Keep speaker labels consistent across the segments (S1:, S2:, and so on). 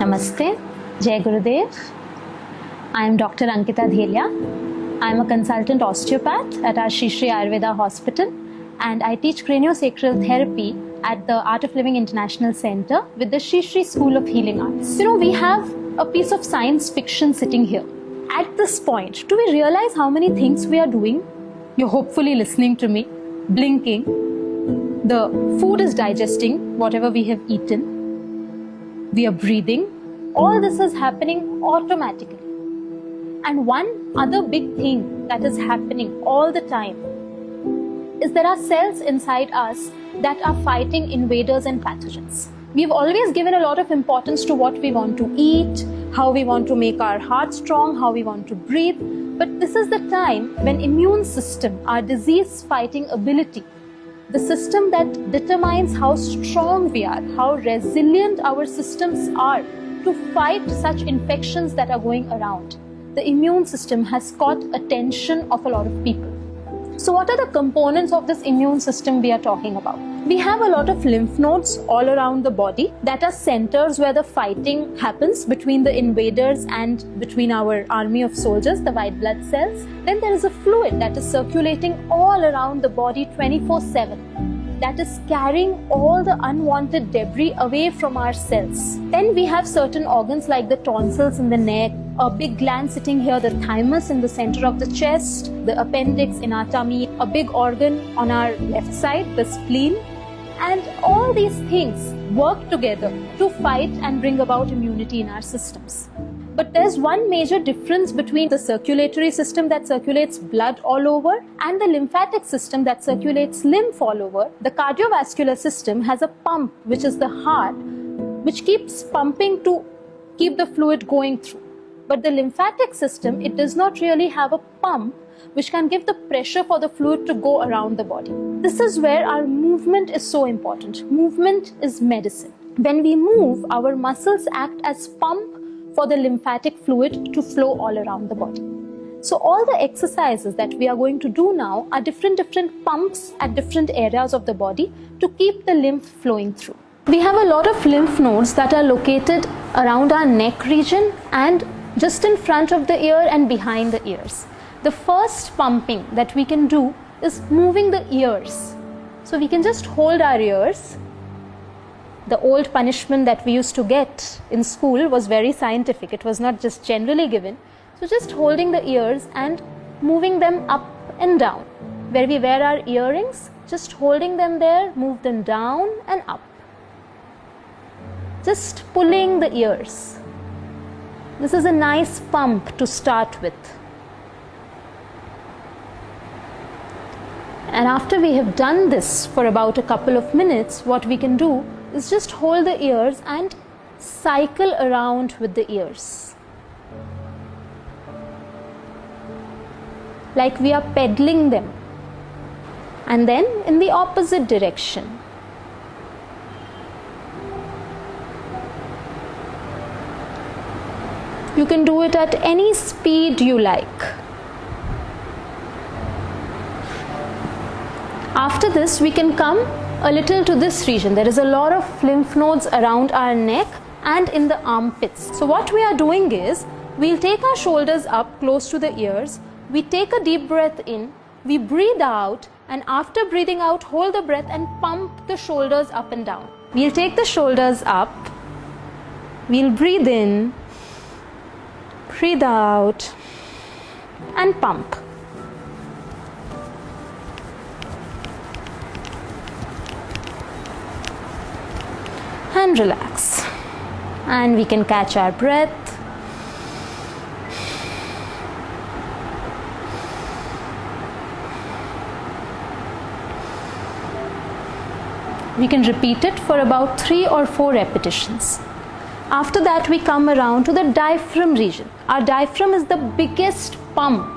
S1: Namaste, Jai Gurudev. I am Dr. Ankita Dhelia. I am a consultant osteopath at our Shri Shri Ayurveda Hospital, and I teach craniosacral therapy at the Art of Living International Center with the Shri Shri School of Healing Arts. We have a piece of science fiction sitting here. At this point, do we realize how many things we are doing? You're hopefully listening to me, blinking. The food is digesting whatever we have eaten. We are breathing. All this is happening automatically. And one other big thing that is happening all the time is there are cells inside us that are fighting invaders and pathogens. We've always given a lot of importance to what we want to eat, how we want to make our heart strong, how we want to breathe. But this is the time when immune system, our disease fighting ability, the system that determines how strong we are, how resilient our systems are to fight such infections that are going around. The immune system has caught attention of a lot of people. So what are the components of this immune system we are talking about? We have a lot of lymph nodes all around the body that are centers where the fighting happens between the invaders and between our army of soldiers, the white blood cells. Then there is a fluid that is circulating all around the body 24/7. That is carrying all the unwanted debris away from our cells. Then we have certain organs like the tonsils in the neck, a big gland sitting here, the thymus in the center of the chest, the appendix in our tummy, a big organ on our left side, the spleen. And all these things work together to fight and bring about immunity in our systems. But there's one major difference between the circulatory system that circulates blood all over and the lymphatic system that circulates lymph all over. The cardiovascular system has a pump, which is the heart, which keeps pumping to keep the fluid going through. But the lymphatic system, it does not really have a pump which can give the pressure for the fluid to go around the body. This is where our movement is so important. Movement is medicine. When we move, our muscles act as pump for the lymphatic fluid to flow all around the body. So all the exercises that we are going to do now are different pumps at different areas of the body to keep the lymph flowing through. We have a lot of lymph nodes that are located around our neck region and just in front of the ear and behind the ears. The first pumping that we can do is moving the ears. So we can just hold our ears. The old punishment that we used to get in school was very scientific. It was not just generally given. So just holding the ears and moving them up and down. Where we wear our earrings, just holding them there, move them down and up. Just pulling the ears. This is a nice pump to start with. And after we have done this for about a couple of minutes, what we can do is just hold the ears and cycle around with the ears. Like we are pedaling them. And then in the opposite direction. You can do it at any speed you like. After this, we can come a little to this region. There is a lot of lymph nodes around our neck and in the armpits. So what we are doing is, we'll take our shoulders up close to the ears. We take a deep breath in, we breathe out, and after breathing out, hold the breath and pump the shoulders up and down. We'll take the shoulders up, we'll breathe in, breathe out, and pump. And relax. And we can catch our breath. We can repeat it for about 3 or 4 repetitions. After that, we come around to the diaphragm region. Our diaphragm is the biggest pump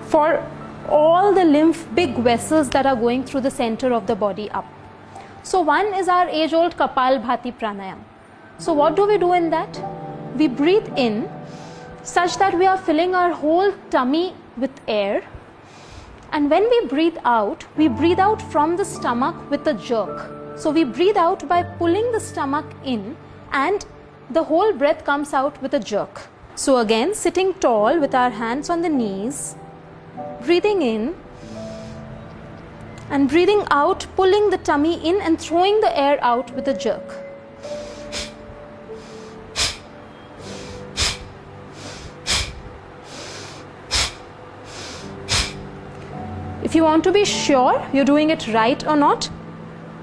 S1: for all the lymph big vessels that are going through the center of the body up. So one is our age-old Kapalbhati pranayam. So what do we do in that? We breathe in such that we are filling our whole tummy with air. And when we breathe out from the stomach with a jerk. So we breathe out by pulling the stomach in and the whole breath comes out with a jerk. So again, sitting tall with our hands on the knees, breathing in and breathing out, pulling the tummy in and throwing the air out with a jerk. If you want to be sure you're doing it right or not,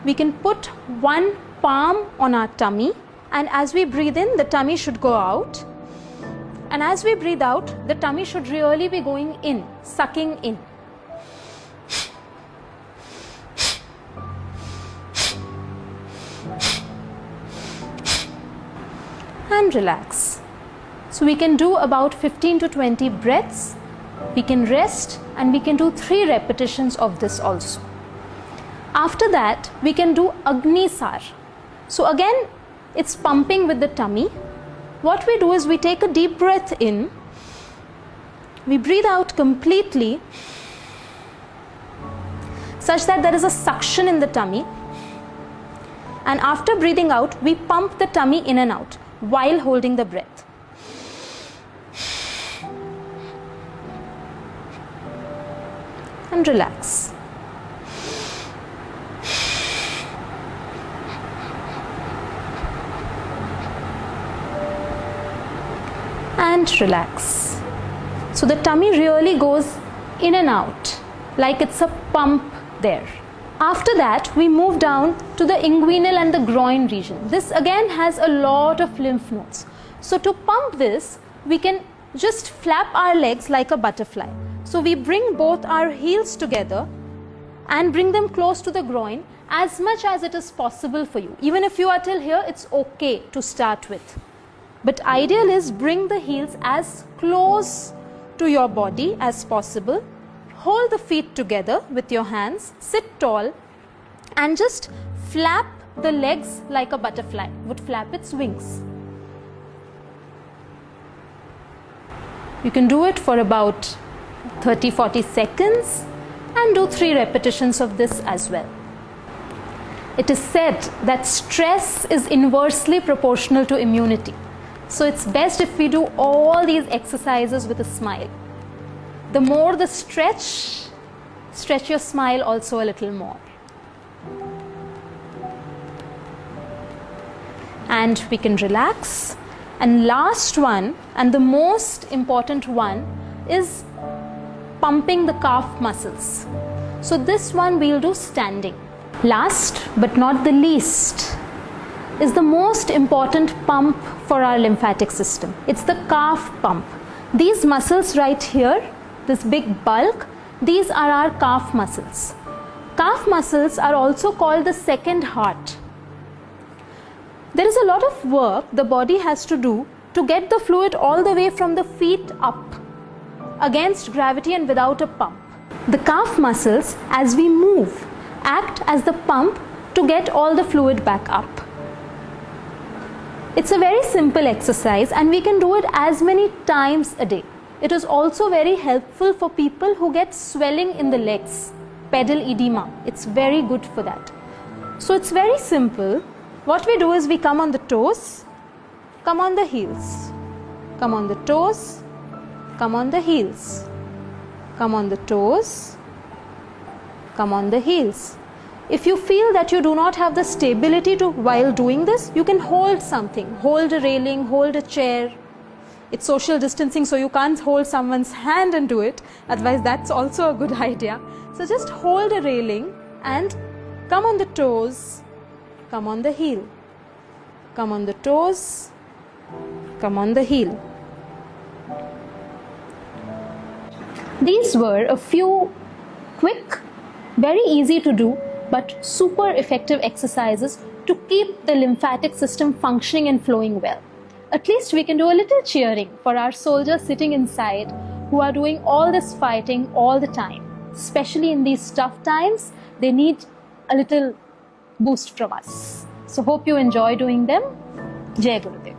S1: we can put one palm on our tummy, and as we breathe in, the tummy should go out. And as we breathe out, the tummy should really be going in, sucking in. And relax. So we can do about 15 to 20 breaths. We can rest and we can do 3 repetitions of this also. After that, we can do Agnisar. So again, it's pumping with the tummy. What we do is we take a deep breath in, we breathe out completely such that there is a suction in the tummy, and after breathing out, we pump the tummy in and out while holding the breath. And relax. And relax. So the tummy really goes in and out like it's a pump there. After that, we move down to the inguinal and the groin region. This again has a lot of lymph nodes. So to pump this, we can just flap our legs like a butterfly. So we bring both our heels together and bring them close to the groin as much as it is possible for you. Even if you are till here, it's okay to start with. But ideal is bring the heels as close to your body as possible. Hold the feet together with your hands, sit tall and just flap the legs like a butterfly would flap its wings. You can do it for about 30-40 seconds and do 3 repetitions of this as well. It is said that stress is inversely proportional to immunity. So it's best if we do all these exercises with a smile. The more the stretch your smile also a little more. And we can relax. And last one, and the most important one, is pumping the calf muscles. So this one we'll do standing. Last but not the least is the most important pump for our lymphatic system. It's the calf pump. These muscles right here, this big bulk, these are our calf muscles. Calf muscles are also called the second heart. There is a lot of work the body has to do to get the fluid all the way from the feet up against gravity and without a pump. The calf muscles, as we move, act as the pump to get all the fluid back up. It's a very simple exercise and we can do it as many times a day. It is also very helpful for people who get swelling in the legs, pedal edema. It's very good for that. So it's very simple. What we do is we come on the toes, come on the heels, come on the toes, come on the heels, come on the toes, come on the heels. If you feel that you do not have the stability to while doing this, you can hold something, hold a railing, hold a chair. It's social distancing, so you can't hold someone's hand and do it. Otherwise, that's also a good idea. So just hold a railing and come on the toes, come on the heel, come on the toes, come on the heel. These were a few quick, very easy to do, but super effective exercises to keep the lymphatic system functioning and flowing well. At least we can do a little cheering for our soldiers sitting inside who are doing all this fighting all the time. Especially in these tough times, they need a little boost from us. So hope you enjoy doing them. Jai Gurudev.